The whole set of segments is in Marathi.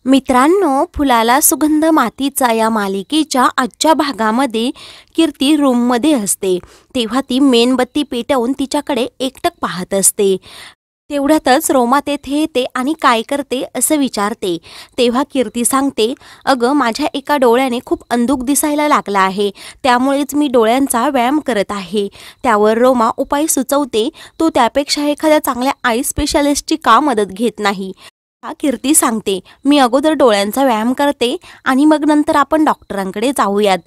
मित्रांनो, फुलाला सुगंध मातीचा या मालिकेच्या आजच्या भागामध्ये कीर्ती रूममध्ये असते तेव्हा ती मेणबत्ती पेटवून तिच्याकडे एकटक पाहत असते। तेवढ्यातच रोमा तेथे येते आणि काय करते असं विचारते। तेव्हा कीर्ती सांगते, अगं माझ्या एका डोळ्याने खूप अंधुक दिसायला लागला आहे, त्यामुळेच मी डोळ्यांचा व्यायाम करत आहे। त्यावर रोमा उपाय सुचवते, तू त्यापेक्षा एखाद्या चांगल्या आई स्पेशालिस्टची का मदत घेत नाही? कीर्ती सांगते, मी अगोदर डोळ्यांचा व्यायाम करते आणि मग नंतर आपण डॉक्टरांकडे जाऊयात।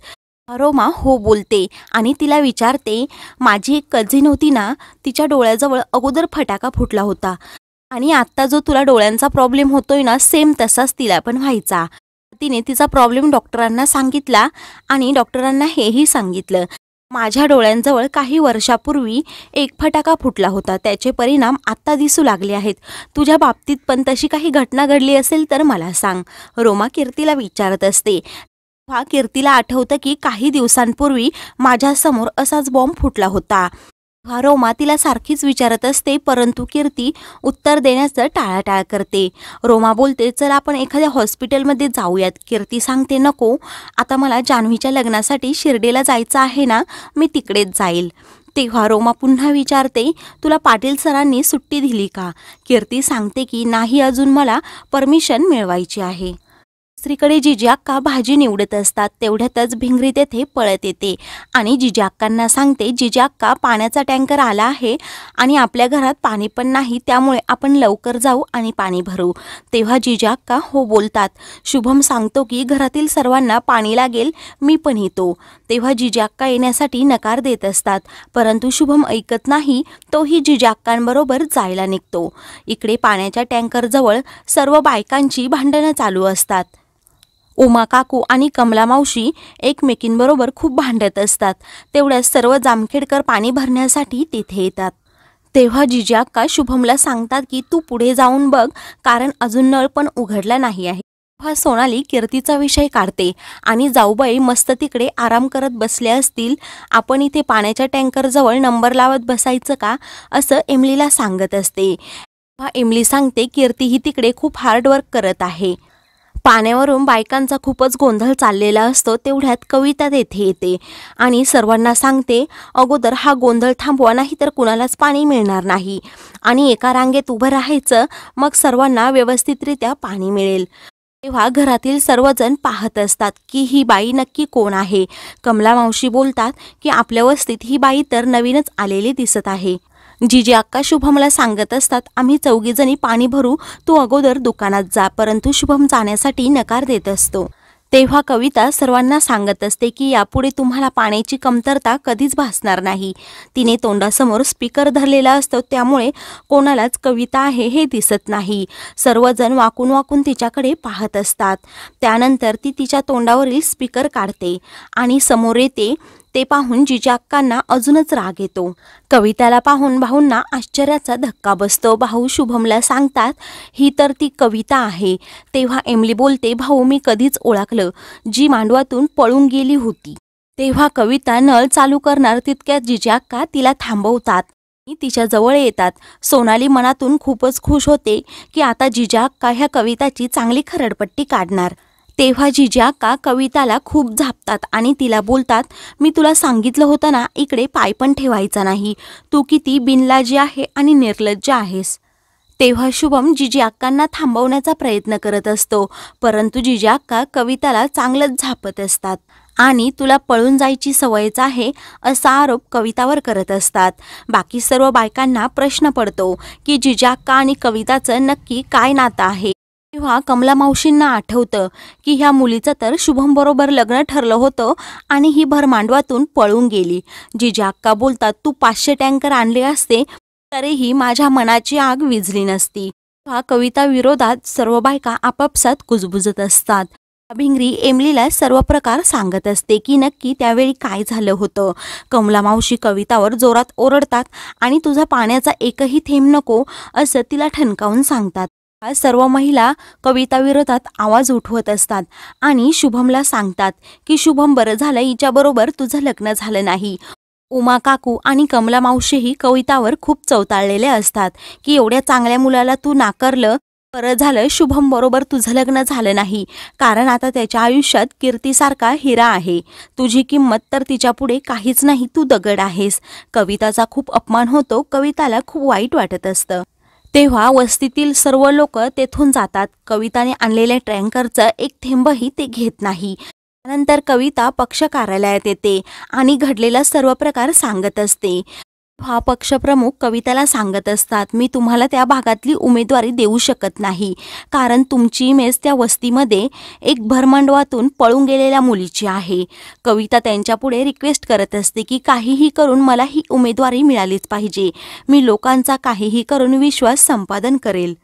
रोमा हो बोलते आणि तिला विचारते, माझी एक कझिन होती ना, तिच्या डोळ्याजवळ अगोदर फटाका फुटला होता आणि आता जो तुला डोळ्यांचा प्रॉब्लेम होतोय ना, सेम तसाच तिला पण व्हायचा। तिने तिचा प्रॉब्लेम डॉक्टरांना सांगितला आणि डॉक्टरांना हेही सांगितलं, माझ्या डोळ्यांजवळ काही वर्षापूर्वी एक फटाका फुटला होता, त्याचे परिणाम आता दिसू लागले आहेत। तुझ्या बाबतीत पण तशी काही घटना घडली असेल तर मला सांग, रोमा कीर्तीला विचारत असते। कीर्तीला आठवतं की काही दिवसांपूर्वी माझ्यासमोर असाच बॉम्ब फुटला होता। रोमा तिला सारखीच विचारत असते, परंतु कीर्ती उत्तर देण्याचं टाळाटाळ करते। रोमा बोलते, चल आपण एखाद्या हॉस्पिटलमध्ये जाऊयात। कीर्ती सांगते, नको, आता मला जान्हवीच्या लग्नासाठी शिर्डीला जायचं आहे ना, मी तिकडेच जाईल। तेव्हा रोमा पुन्हा विचारते, तुला पाटील सरांनी सुट्टी दिली का? कीर्ती सांगते की नाही, अजून मला परमिशन मिळवायची आहे। दुसरीकडे जिजी अक्का भाजी निवडत असतात, तेवढ्यातच भिंगरी तेथे पळत येते आणि जिजी अक्कांना सांगते, जिजी अक्का पाण्याचा टँकर आला आहे आणि आपल्या घरात पाणी पण नाही, त्यामुळे आपण लवकर जाऊ आणि पाणी भरू। तेव्हा जिजी अक्का हो बोलतात। शुभम सांगतो की घरातील सर्वांना पाणी लागेल, मी पण येतो। तेव्हा जिजी अक्का येण्यासाठी नकार देत असतात, परंतु शुभम ऐकत नाही, तोही जिजी अक्कांबरोबर जायला निघतो। इकडे पाण्याच्या टँकरजवळ सर्व बायकांची भांडणं चालू असतात। उमा काकू आणि कमला मावशी एकमेकींबरोबर खूप भांडत असतात। तेवढ्यात सर्व जामखेडकर पाणी भरण्यासाठी तिथे येतात। तेव्हा जिजी अक्का शुभमला सांगतात की तू पुढे जाऊन बघ, कारण अजून नळ पण उघडला नाही आहे। तेव्हा सोनाली कीर्तीचा विषय काढते आणि जाऊबाई मस्त तिकडे आराम करत बसले असतील, आपण इथे पाण्याच्या टँकरजवळ नंबर लावत बसायचं का, असं एमलीला सांगत असते। तेव्हा एमली सांगते, कीर्ती ही तिकडे खूप हार्डवर्क करत आहे। पाण्यावरून बायकांचा खूपच गोंधळ चाललेला असतो। तेवढ्यात कविता तेथे येते आणि सर्वांना सांगते, अगोदर हा गोंधळ थांबवा, नाही तर कुणालाच पाणी मिळणार नाही आणि एका रांगेत उभं राहायचं, मग सर्वांना व्यवस्थितरित्या पाणी मिळेल। तेव्हा घरातील सर्वजण पाहत असतात की ही बाई नक्की कोण आहे। कमला मावशी बोलतात की आपल्या वस्तीत ही बाई तर नवीनच आलेली दिसत आहे। जिजी अक्का शुभमला सांगत असतात, आम्ही चौघीजणी पाणी भरू, तू अगोदर दुकानात जा, परंतु शुभम जाण्यासाठी नकार देत असतो। तेव्हा कविता सर्वांना सांगत असते की यापुढे तुम्हाला पाण्याची कमतरता कधीच भासणार नाही। तिने तोंडासमोर स्पीकर धरलेला असतो, त्यामुळे कोणालाच कविता आहे हे दिसत नाही। सर्वजण वाकून वाकून तिच्याकडे पाहत असतात। त्यानंतर ती तिच्या तोंडावरील स्पीकर काढते आणि समोर येते। ते पाहून जिजी अक्कांना अजूनच राग येतो। कविताला पाहून भाऊंना आश्चर्याचा धक्का बसतो। भाऊ शुभमला सांगतात, ही तर ती कविता आहे। तेव्हा एमली बोलते, भाऊ मी कधीच ओळखलं, जी मांडवातून पळून गेली होती। तेव्हा कविता नळ चालू करणार तितक्यात जिजी अक्का तिला थांबवतात आणि तिच्या जवळ येतात। सोनाली मनातून खूपच खुश होते की आता जिजी अक्का ह्या कविताची चांगली खरडपट्टी काढणार। तेव्हा जिजी अक्का कविताला खूप झापतात आणि तिला बोलतात, मी तुला सांगितलं होतं ना, इकडे पाय पण ठेवायचा नाही, तू किती बिनलाजी आहे आणि निर्लज्ज आहेस। तेव्हा शुभम जिजी अक्कांना थांबवण्याचा प्रयत्न करत असतो, परंतु जिजी अक्का कविताला चांगलंच झापत असतात आणि तुला पळून जायची सवयच आहे असा आरोप कवितावर करत असतात। बाकी सर्व बायकांना प्रश्न पडतो की जिजी अक्का आणि कविताचं नक्की काय नातं आहे। तेव्हा कमला मावशींना आठवतं की ह्या मुलीचं तर शुभम बरोबर लग्न ठरलं होतं आणि ही भरमांडवातून पळून गेली। जिजी अक्का बोलतात, तू 500 टँकर आणले असते तरीही माझ्या मनाची आग विझली नसती। तेव्हा कविता विरोधात सर्व बायका आपापसात कुजबुजत असतात। भिंगरी एमलीला सर्व प्रकार सांगत असते की नक्की त्यावेळी काय झालं होतं। कमला मावशी कवितावर जोरात ओरडतात आणि तुझा पाण्याचा एकही थेंब नको असं तिला ठणकावून सांगतात। सर्व महिला कविता विरोधात आवाज उठवत असतात आणि शुभमला सांगतात की शुभम, बरं झालं हिच्याबरोबर तुझं लग्न झालं नाही। उमा काकू आणि कमला मावशीही कवितावर खूप चवताळलेले असतात की एवढ्या चांगल्या मुलाला तू नाकारलं, बरं झालं शुभम बरोबर तुझं लग्न झालं नाही, कारण आता त्याच्या आयुष्यात कीर्तीसारखा हिरा आहे. तुझी किंमत तर तिच्यापुढे काहीच नाही, तू दगड आहेस. कविताचा खूप अपमान होतो. कविताला खूप वाईट वाटत असतं. तेव्हा वस्तीतील सर्व लोक तेथून जातात. कविताने आणलेल्या टँकरचं एक थेंबही ते घेत नाही. त्यानंतर कविता पक्ष कार्यालयात येते आणि घडलेला सर्व प्रकार सांगत असते. हा पक्षप्रमुख कविताला सांगत असतात, मी तुम्हाला त्या भागातली उमेदवारी देऊ शकत नाही, कारण तुमची इमेज त्या वस्तीमध्ये एक भरमंडवातून पळून गेलेल्या मुलीची आहे. कविता त्यांच्यापुढे रिक्वेस्ट करत असते की काहीही करून मला ही उमेदवारी मिळालीच पाहिजे. मी लोकांचा काहीही करून विश्वास संपादन करेल.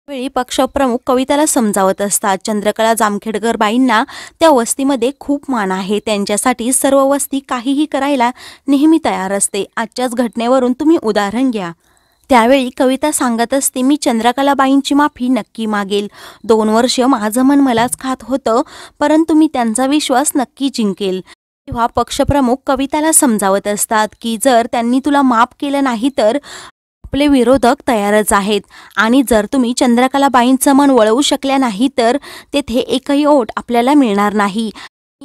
वेळी पक्षप्रमुख कविताला समजावत असतात, चंद्रकला जामखेडकर बाईंना त्या वस्तीमध्ये खूप मान आहे. त्यांच्यासाठी सर्व वस्ती काहीही करायला नेहमी तयार असते. आजच्याच घटनेवरून तुम्ही उदाहरण घ्या. त्यावेळी कविता सांगत असते, मी चंद्रकलाबाईंची माफी नक्की मागेल. 2 वर्ष माझं मन मलाच खात होतं, परंतु मी त्यांचा विश्वास नक्की जिंकेल. तेव्हा पक्षप्रमुख कविताला समजावत असतात की जर त्यांनी तुला माफ केलं नाही तर आपले विरोधक तयारच आहेत, आणि जर तुम्ही चंद्रकलाबाईंचं मन वळवू शकल्या नाही तर तेथे एकही ओट आपल्याला मिळणार नाही.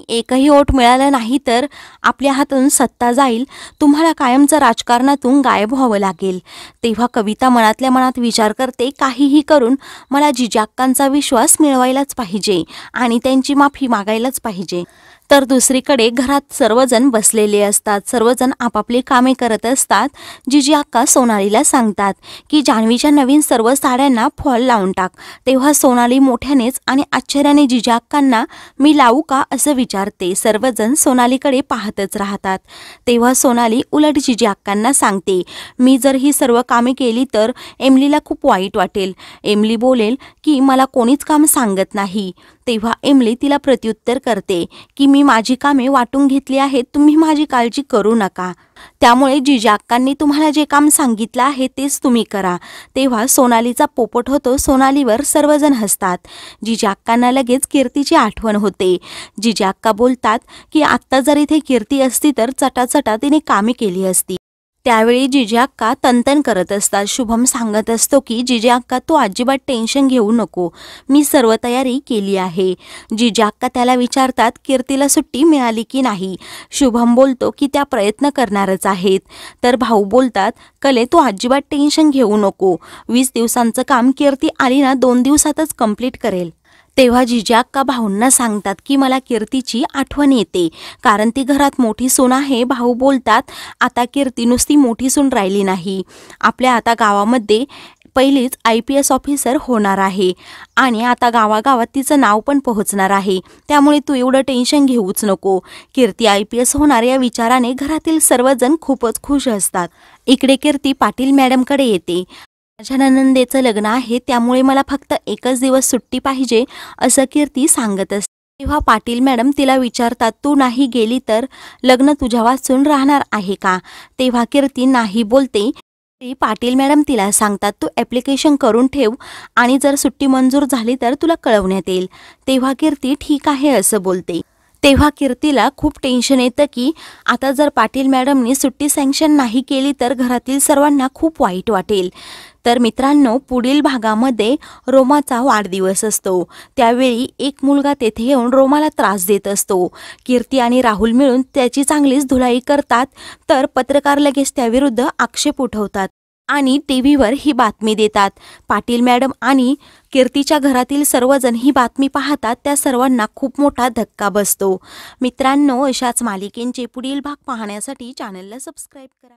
एकही ओट मिळालं नाही तर आपल्या हातून सत्ता जाईल. तुम्हाला कायमचं राजकारणातून गायब व्हावं लागेल. तेव्हा कविता मनातल्या मनात विचार करते, काहीही करून मला जिजाक्कांचा विश्वास मिळवायलाच पाहिजे आणि त्यांची माफी मागायलाच पाहिजे. तर दुसरीकडे घरात सर्वजण बसलेले असतात. सर्वजण आपापली कामे करत असतात. जिजी अक्का सोनालीला सांगतात की जान्हवीच्या नवीन सर्व साड्यांना फॉल लावून टाक. तेव्हा सोनाली मोठ्यानेच आणि आश्चर्याने जिजी अक्कांना मी लावू का असं विचारते. सर्वजण सोनालीकडे पाहतच राहतात. तेव्हा सोनाली उलट जिजी अक्कांना सांगते, मी जर ही सर्व कामे केली तर एमलीला खूप वाईट वाटेल. एमली बोलेल की मला कोणीच काम सांगत नाही. तेव्हा एमली तिला प्रत्युत्तर करते की मी माझी कामे वाटून घेतली आहेत, तुम्ही माझी काळजी करू नका. त्यामुळे जिजाक्कांनी तुम्हाला जे काम सांगितलं आहे तेच तुम्ही करा. तेव्हा सोनालीचा पोपट होतो. सोनालीवर सर्वजण हसतात. जिजाक्कांना लगेच कीर्तीची आठवण होते. जिजाक्का बोलतात की आत्ता जर इथे कीर्ती असती तर चटाचटा तिने कामे केली असती. त्यावेळी जिजी अक्का तनतन करत असतात. शुभम सांगत असतो की जिजी अक्का तू अजिबात टेन्शन घेऊ नको, मी सर्व तयारी केली आहे. जिजी अक्का त्याला विचारतात कीर्तीला सुट्टी मिळाली की नाही. शुभम बोलतो की त्या प्रयत्न करणारच आहेत. तर भाऊ बोलतात, कले तू अजिबात टेन्शन घेऊ नको, 20 दिवसांचं काम कीर्ती आली ना 2 दिवसातच कंप्लीट करेल. तेव्हा जिजी अक्का भाऊंना सांगतात की मला कीर्तीची आठवण येते, कारण ती घरात मोठी सून आहे. भाऊ बोलतात, आता कीर्ती नुसती मोठी सून राहिली नाही, आपल्या आता गावामध्ये पहिलीच IPS ऑफिसर होणार आहे आणि आता गावागावात तिचं नाव पण पोहोचणार आहे. त्यामुळे तू एवढं टेन्शन घेऊच नको. कीर्ती IPS होणार या विचाराने घरातील सर्वजण खूपच खुश असतात. इकडे कीर्ती पाटील मॅडमकडे येते. माझ्या नणंदेचं लग्न आहे, त्यामुळे मला फक्त 1च दिवस सुट्टी पाहिजे असं कीर्ती सांगत असते. तेव्हा पाटील मॅडम तिला विचारतात, तू नाही गेली तर लग्न तुझ्या वाचून राहणार आहे का. तेव्हा कीर्ती नाही बोलते. पाटील मॅडम तिला सांगतात, तू ॲप्लिकेशन करून ठेव आणि जर सुट्टी मंजूर झाली तर तुला कळवण्यात येईल. तेव्हा कीर्ती ठीक आहे असं बोलते. तेव्हा कीर्तीला खूप टेन्शन येतं की आता जर पाटील मॅडमनी सुट्टी सँक्शन नाही केली तर घरातील सर्वांना खूप वाईट वाटेल. तर मित्रांनो, पुढील भागामध्ये रोमाचा वाढदिवस असतो. त्यावेळी एक मुलगा तेथे येऊन रोमाला त्रास देत असतो. कीर्ती आणि राहुल मिळून त्याची चांगलीच धुलाई करतात. तर पत्रकार लगेच त्याविरुद्ध आक्षेप उठवतात आणि टीव्हीवर ही बातमी देतात. पाटील मॅडम आणि कीर्तीच्या घरातील सर्वजण ही बातमी पाहतात. त्या सर्वांना खूप मोठा धक्का बसतो. मित्रांनो, अशाच मालिकेंचे पुढील भाग पाहण्यासाठी चॅनलला सबस्क्राईब करा.